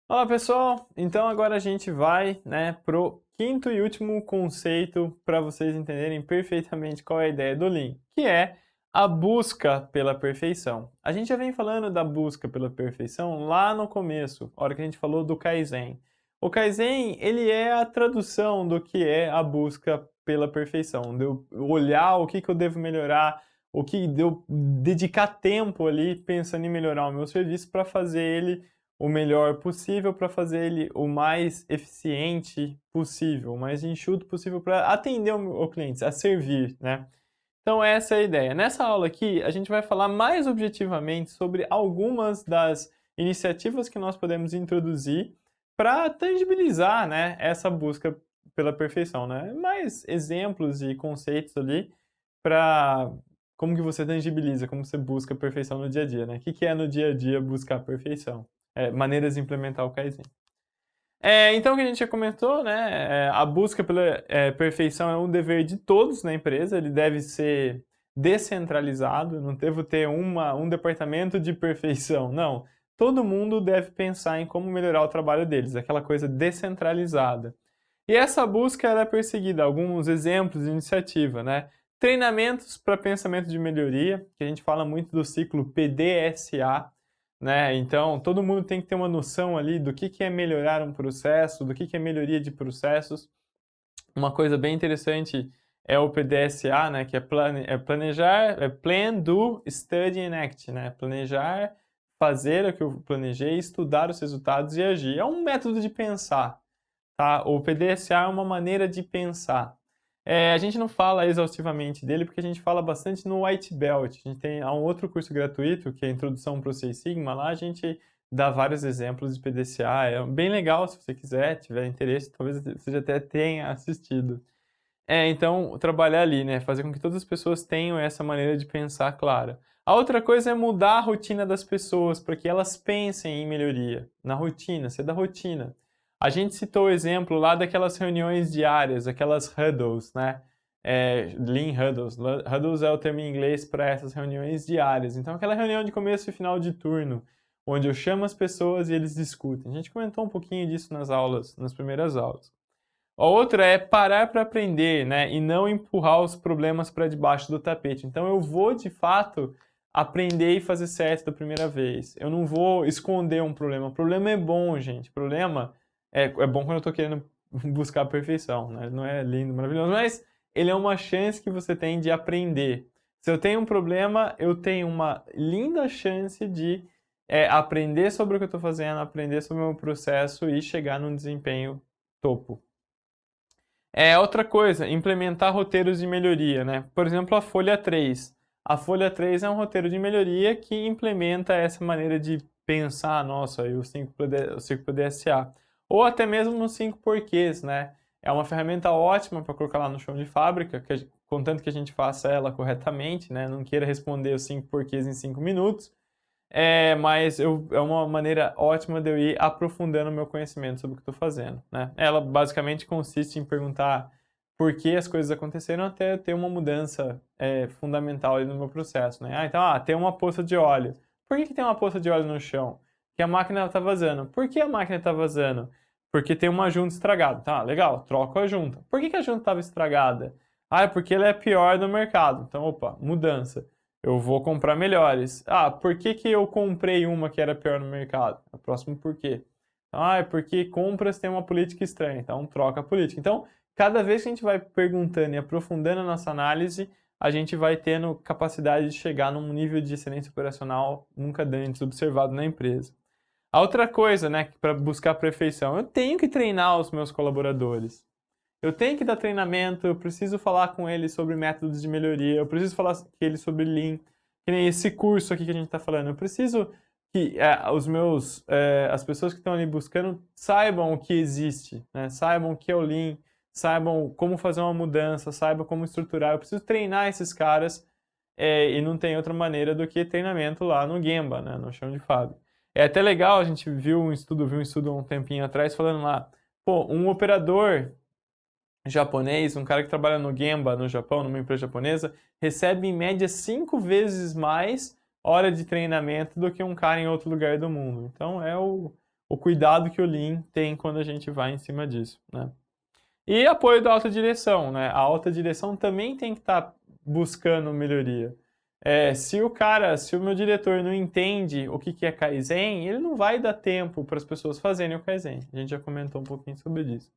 Olá pessoal, então agora a gente vai, pro quinto e último conceito para vocês entenderem perfeitamente qual é a ideia do Lean, que é a busca pela perfeição. A gente já vem falando da busca pela perfeição lá no começo, a hora que a gente falou do Kaizen. O Kaizen, ele é a tradução do que é a busca pela perfeição, de eu olhar o que eu devo melhorar, o que de eu dedicar tempo ali pensando em melhorar o meu serviço para fazer ele o melhor possível, para fazer ele o mais eficiente possível, o mais enxuto possível para atender o cliente, a servir, né? Então essa é a ideia. Nessa aula aqui, a gente vai falar mais objetivamente sobre algumas das iniciativas que nós podemos introduzir para tangibilizar, né, essa busca pela perfeição, né? Mais exemplos e conceitos ali para como que você tangibiliza, como você busca a perfeição no dia a dia, né? O que é no dia a dia buscar a perfeição? Maneiras de implementar o Kaizen. Então, o que a gente já comentou, né? A busca pela perfeição é um dever de todos na empresa, ele deve ser descentralizado, não devo ter um departamento de perfeição, não. Todo mundo deve pensar em como melhorar o trabalho deles, aquela coisa descentralizada. E essa busca ela é perseguida, alguns exemplos de iniciativa, né? Treinamentos para pensamento de melhoria, que a gente fala muito do ciclo PDSA, né? Então, todo mundo tem que ter uma noção ali do que é melhorar um processo, do que é melhoria de processos. Uma coisa bem interessante é o PDSA, né? Que é planejar, Plan, Do, Study and Act, né? Planejar, fazer o que eu planejei, estudar os resultados e agir. É um método de pensar, tá? O PDSA é uma maneira de pensar. A gente não fala exaustivamente dele porque a gente fala bastante no White Belt. A gente tem um outro curso gratuito, que é a Introdução para o Seis Sigma. Lá a gente dá vários exemplos de PDCA. É bem legal se você quiser, tiver interesse, talvez você já até tenha assistido. Então, trabalhar ali, né? Fazer com que todas as pessoas tenham essa maneira de pensar clara. A outra coisa é mudar a rotina das pessoas para que elas pensem em melhoria. Na rotina, ser da rotina. A gente citou o exemplo lá daquelas reuniões diárias, aquelas huddles, né? Lean Huddles. Huddles é o termo em inglês para essas reuniões diárias. Então, aquela reunião de começo e final de turno, onde eu chamo as pessoas e eles discutem. A gente comentou um pouquinho disso nas aulas, nas primeiras aulas. A outra é parar para aprender, né? E não empurrar os problemas para debaixo do tapete. Então eu vou de fato aprender e fazer certo da primeira vez. Eu não vou esconder um problema. O problema é bom, gente. O problema é bom quando eu estou querendo buscar a perfeição, né? Não é lindo, maravilhoso, mas ele é uma chance que você tem de aprender. Se eu tenho um problema, eu tenho uma linda chance de aprender sobre o que eu estou fazendo, aprender sobre o meu processo e chegar num desempenho topo. Outra coisa, implementar roteiros de melhoria, né? Por exemplo, a Folha 3. A Folha 3 é um roteiro de melhoria que implementa essa maneira de pensar, nossa, e o 5 PDSA. Ou até mesmo nos 5 porquês, né? É uma ferramenta ótima para colocar lá no chão de fábrica, contanto que a gente faça ela corretamente, né? Não queira responder os 5 porquês em 5 minutos. Mas é uma maneira ótima de eu ir aprofundando o meu conhecimento sobre o que estou fazendo, né? Ela basicamente consiste em perguntar por que as coisas aconteceram até ter uma mudança fundamental ali no meu processo, né? Então, tem uma poça de óleo. Por que tem uma poça de óleo no chão? Que a máquina está vazando. Por que a máquina está vazando? Porque tem uma junta estragada. Tá, legal, troco a junta. Por que a junta estava estragada? É porque ela é pior no mercado. Então, opa, mudança. Eu vou comprar melhores. Por que eu comprei uma que era pior no mercado? O próximo por quê? É porque compras têm uma política estranha, então troca a política. Então, cada vez que a gente vai perguntando e aprofundando a nossa análise, a gente vai tendo capacidade de chegar num nível de excelência operacional nunca antes observado na empresa. A outra coisa, né, para buscar perfeição, eu tenho que treinar os meus colaboradores. Eu tenho que dar treinamento, eu preciso falar com eles sobre métodos de melhoria, eu preciso falar com eles sobre Lean, que nem esse curso aqui que a gente está falando. Eu preciso que as pessoas que estão ali buscando saibam o que existe, né? Saibam o que é o Lean, saibam como fazer uma mudança, saibam como estruturar. Eu preciso treinar esses caras e não tem outra maneira do que treinamento lá no Gemba, né? No chão de fábrica. É até legal, a gente viu um estudo há um tempinho atrás falando lá, um operador japonês, um cara que trabalha no Gemba, no Japão, numa empresa japonesa, recebe em média 5 vezes mais hora de treinamento do que um cara em outro lugar do mundo. Então é o cuidado que o Lean tem quando a gente vai em cima disso, né? E apoio da alta direção, né? A alta direção também tem que estar buscando melhoria. Se o meu diretor não entende o que é Kaizen, ele não vai dar tempo para as pessoas fazerem o Kaizen. A gente já comentou um pouquinho sobre isso.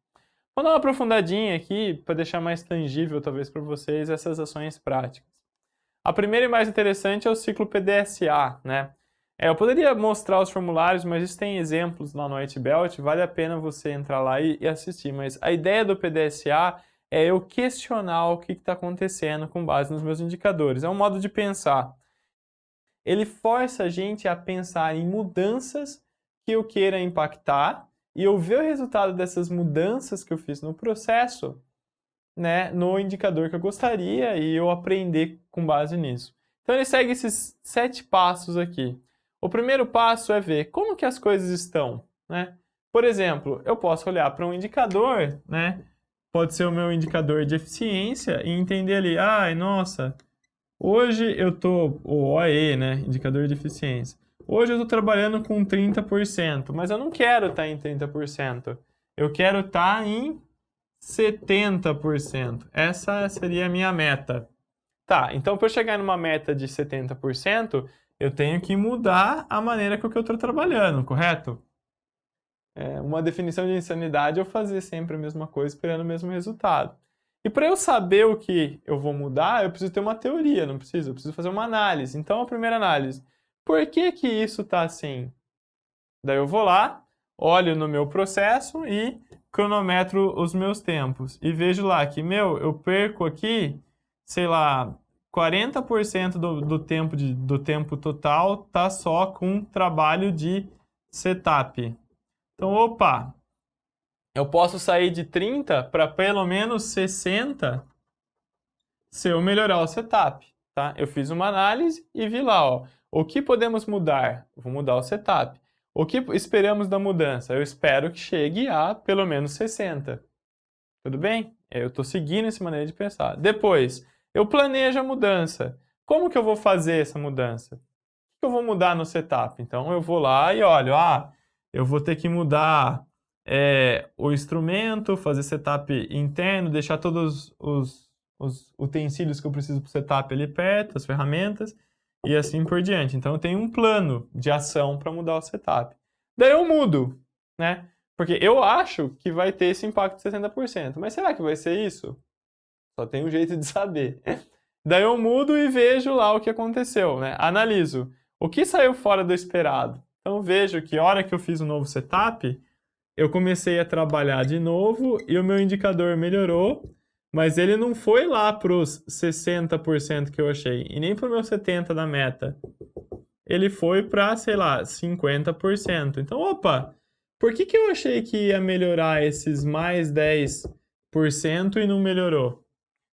Vou dar uma aprofundadinha aqui para deixar mais tangível, talvez, para vocês essas ações práticas. A primeira e mais interessante é o ciclo PDSA, né? Eu poderia mostrar os formulários, mas isso tem exemplos lá no White Belt, vale a pena você entrar lá e assistir. Mas a ideia do PDSA é eu questionar o que está acontecendo com base nos meus indicadores. É um modo de pensar. Ele força a gente a pensar em mudanças que eu queira impactar e eu ver o resultado dessas mudanças que eu fiz no processo, né, no indicador que eu gostaria e eu aprender com base nisso. Então ele segue esses 7 passos aqui. O primeiro passo é ver como que as coisas estão, né? Por exemplo, eu posso olhar para um indicador, né? Pode ser o meu indicador de eficiência e entender ali, ai, nossa, hoje eu tô, o OE, né, indicador de eficiência. Hoje eu estou trabalhando com 30%, mas eu não quero estar em 30%. Eu quero estar em 70%. Essa seria a minha meta. Tá, então para eu chegar numa meta de 70%, eu tenho que mudar a maneira com que eu estou trabalhando, correto? Uma definição de insanidade é eu fazer sempre a mesma coisa esperando o mesmo resultado. E para eu saber o que eu vou mudar, eu preciso ter uma teoria, não preciso? Eu preciso fazer uma análise. Então, a primeira análise, por que que isso está assim? Daí eu vou lá, olho no meu processo e cronometro os meus tempos. E vejo lá que, eu perco aqui, sei lá, 40% do tempo total tá só com trabalho de setup. Então, opa, eu posso sair de 30 para pelo menos 60 se eu melhorar o setup, tá? Eu fiz uma análise e vi lá, ó, o que podemos mudar? Vou mudar o setup. O que esperamos da mudança? Eu espero que chegue a pelo menos 60. Tudo bem? Eu estou seguindo essa maneira de pensar. Depois, eu planejo a mudança. Como que eu vou fazer essa mudança? O que eu vou mudar no setup? Então, eu vou lá e olho, eu vou ter que mudar o instrumento, fazer setup interno, deixar todos os utensílios que eu preciso para o setup ali perto, as ferramentas, e assim por diante. Então, eu tenho um plano de ação para mudar o setup. Daí eu mudo, né? Porque eu acho que vai ter esse impacto de 60%. Mas será que vai ser isso? Só tem um jeito de saber. Daí eu mudo e vejo lá o que aconteceu, né? Analiso. O que saiu fora do esperado? Então vejo que a hora que eu fiz o novo setup, eu comecei a trabalhar de novo e o meu indicador melhorou, mas ele não foi lá para os 60% que eu achei, e nem para o meu 70% da meta. Ele foi para, sei lá, 50%. Então, opa, por que eu achei que ia melhorar esses mais 10% e não melhorou?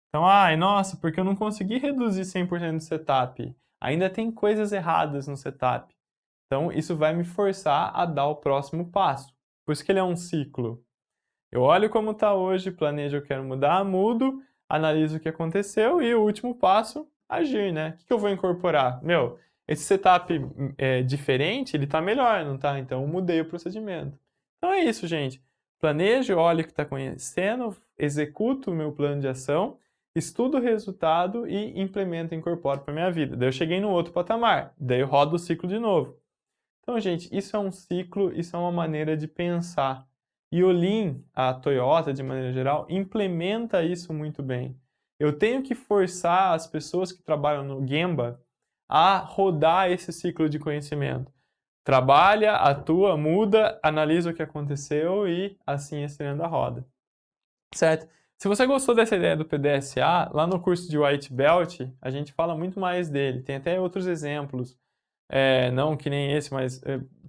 Então, nossa, porque eu não consegui reduzir 100% do setup. Ainda tem coisas erradas no setup. Então, isso vai me forçar a dar o próximo passo. Por isso que ele é um ciclo. Eu olho como está hoje, planejo, eu quero mudar, mudo, analiso o que aconteceu e o último passo, agir, né? O que eu vou incorporar? Esse setup diferente, ele está melhor, não está? Então, eu mudei o procedimento. Então, é isso, gente. Planejo, olho o que está acontecendo, executo o meu plano de ação, estudo o resultado e implemento e incorporo para a minha vida. Daí eu cheguei no outro patamar, daí eu rodo o ciclo de novo. Então, gente, isso é um ciclo, isso é uma maneira de pensar. E o Lean, a Toyota, de maneira geral, implementa isso muito bem. Eu tenho que forçar as pessoas que trabalham no Gemba a rodar esse ciclo de conhecimento. Trabalha, atua, muda, analisa o que aconteceu e assim estirando a roda. Certo? Se você gostou dessa ideia do PDSA, lá no curso de White Belt, a gente fala muito mais dele. Tem até outros exemplos. Não que nem esse, mas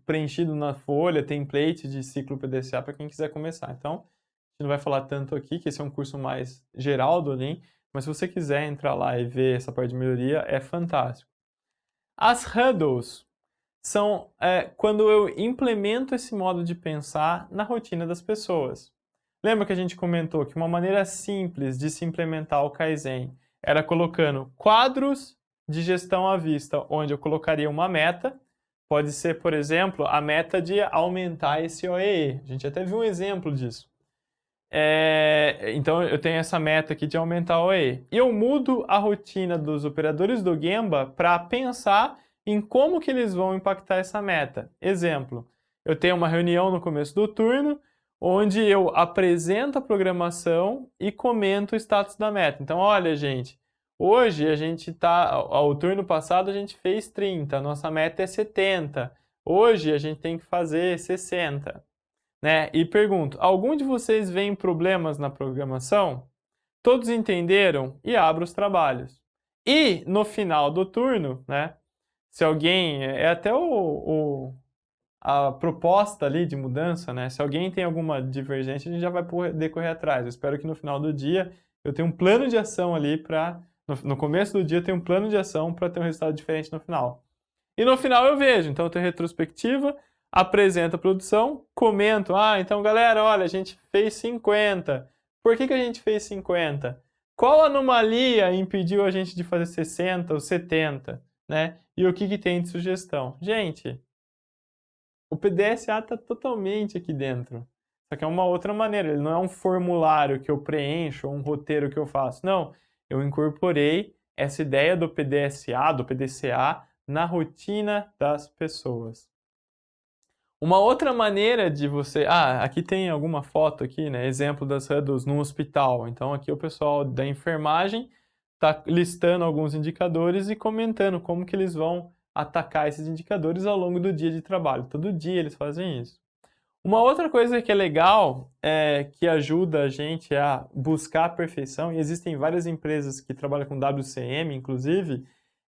preenchido na folha, template de ciclo PDCA para quem quiser começar. Então, a gente não vai falar tanto aqui, que esse é um curso mais geral do Lean, mas se você quiser entrar lá e ver essa parte de melhoria, é fantástico. As huddles são quando eu implemento esse modo de pensar na rotina das pessoas. Lembra que a gente comentou que uma maneira simples de se implementar o Kaizen era colocando quadros de gestão à vista, onde eu colocaria uma meta, Pode ser, por exemplo, a meta de aumentar esse OEE. A gente até viu um exemplo disso. Então, eu tenho essa meta aqui de aumentar o OEE. E eu mudo a rotina dos operadores do Gemba para pensar em como que eles vão impactar essa meta. Exemplo, eu tenho uma reunião no começo do turno, onde eu apresento a programação e comento o status da meta. Então, olha, gente, hoje a gente ao turno passado a gente fez 30, a nossa meta é 70. Hoje a gente tem que fazer 60. Né? E pergunto, algum de vocês vêem problemas na programação? Todos entenderam? E abro os trabalhos. E no final do turno, né? Se alguém, até a proposta ali de mudança, né? Se alguém tem alguma divergência, a gente já vai poder correr atrás. Eu espero que no final do dia eu tenha um plano de ação ali para... No começo do dia eu tenho um plano de ação para ter um resultado diferente no final. E no final eu vejo, então eu tenho retrospectiva, apresento a produção, comento, então galera, olha, a gente fez 50. Por que a gente fez 50? Qual anomalia impediu a gente de fazer 60 ou 70? Né? E o que tem de sugestão? Gente, o PDSA está totalmente aqui dentro. Só que é uma outra maneira, ele não é um formulário que eu preencho ou um roteiro que eu faço. Não, eu incorporei essa ideia do PDSA, do PDCA, na rotina das pessoas. Uma outra maneira de você... aqui tem alguma foto aqui, né? Exemplo das huddles no hospital. Então aqui o pessoal da enfermagem está listando alguns indicadores e comentando como que eles vão atacar esses indicadores ao longo do dia de trabalho. Todo dia eles fazem isso. Uma outra coisa que é legal, que ajuda a gente a buscar a perfeição, e existem várias empresas que trabalham com WCM, inclusive,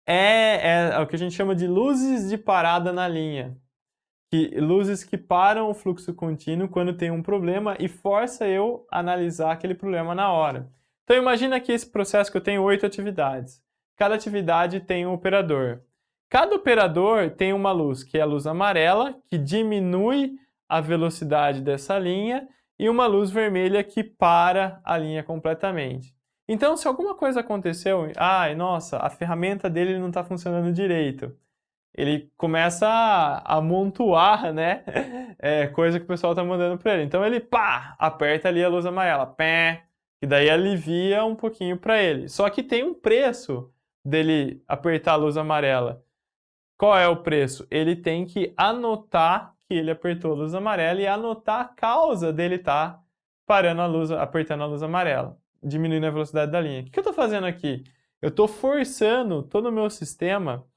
é o que a gente chama de luzes de parada na linha. Luzes que param o fluxo contínuo quando tem um problema e força eu a analisar aquele problema na hora. Então imagina aqui esse processo que eu tenho 8 atividades. Cada atividade tem um operador. Cada operador tem uma luz, que é a luz amarela, que diminui a velocidade dessa linha, e uma luz vermelha que para a linha completamente. Então, se alguma coisa aconteceu, nossa, a ferramenta dele não está funcionando direito, ele começa a amontoar, né? Coisa que o pessoal está mandando para ele. Então ele, aperta ali a luz amarela, e daí alivia um pouquinho para ele. Só que tem um preço dele apertar a luz amarela. Qual é o preço? Ele tem que anotar que ele apertou a luz amarela e anotar a causa dele estar apertando a luz amarela, diminuindo a velocidade da linha. O que eu estou fazendo aqui? Eu estou forçando todo o meu sistema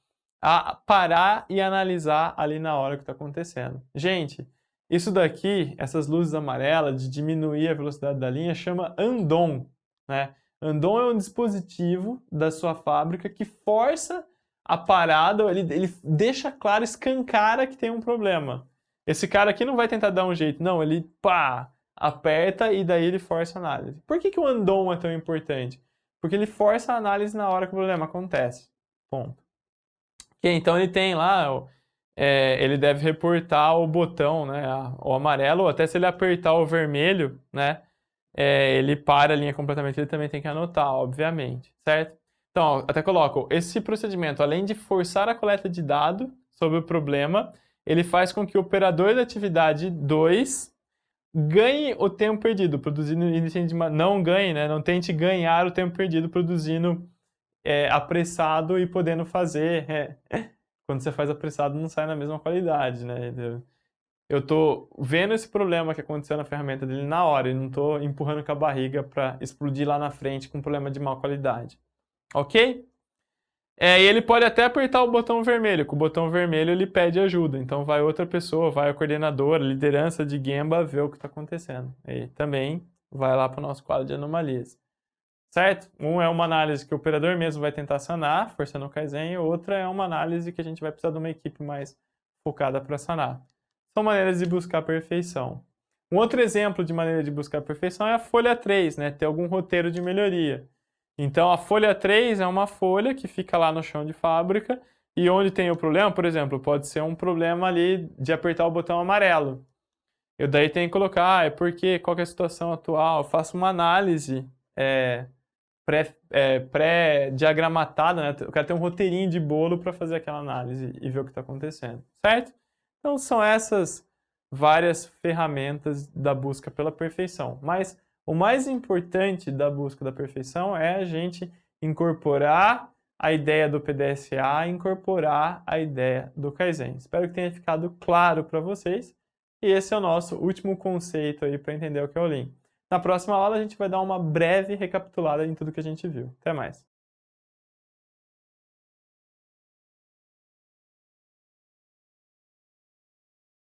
a parar e analisar ali na hora o que está acontecendo. Gente, isso daqui, essas luzes amarelas de diminuir a velocidade da linha, chama Andon, né? Andon é um dispositivo da sua fábrica que força a parada, ele deixa claro, escancara que tem um problema. Esse cara aqui não vai tentar dar um jeito, não, ele aperta e daí ele força a análise. Por que o Andon é tão importante? Porque ele força a análise na hora que o problema acontece. Ponto. Então ele tem lá, ele deve reportar o botão, né, o amarelo, ou até se ele apertar o vermelho, né, ele para a linha completamente, ele também tem que anotar, obviamente, certo? Então, ó, até coloco, esse procedimento, além de forçar a coleta de dado sobre o problema, ele faz com que o operador da atividade 2 ganhe o tempo perdido, produzindo, não ganhe, né, não tente ganhar o tempo perdido produzindo apressado e podendo fazer. Quando você faz apressado não sai na mesma qualidade, né? Eu tô vendo esse problema que aconteceu na ferramenta dele na hora e não tô empurrando com a barriga para explodir lá na frente com um problema de má qualidade. Ok? E ele pode até apertar o botão vermelho. Com o botão vermelho ele pede ajuda. Então vai outra pessoa, vai a coordenadora, a liderança de Gemba ver o que está acontecendo. E também vai lá para o nosso quadro de anomalias. Certo? Um é uma análise que o operador mesmo vai tentar sanar, forçando o Kaizen, e outra é uma análise que a gente vai precisar de uma equipe mais focada para sanar. São maneiras de buscar a perfeição. Um outro exemplo de maneira de buscar a perfeição é a folha 3, né? Ter algum roteiro de melhoria. Então, a folha 3 é uma folha que fica lá no chão de fábrica e onde tem o problema, por exemplo, pode ser um problema ali de apertar o botão amarelo. Eu daí tenho que colocar, qual que é a situação atual, eu faço uma análise pré-diagramatado, né? O cara tem um roteirinho de bolo para fazer aquela análise e ver o que está acontecendo, certo? Então são essas várias ferramentas da busca pela perfeição. Mas o mais importante da busca da perfeição é a gente incorporar a ideia do PDSA, incorporar a ideia do Kaizen. Espero que tenha ficado claro para vocês. E esse é o nosso último conceito aí para entender o que é o Lean. Na próxima aula a gente vai dar uma breve recapitulada em tudo que a gente viu. Até mais!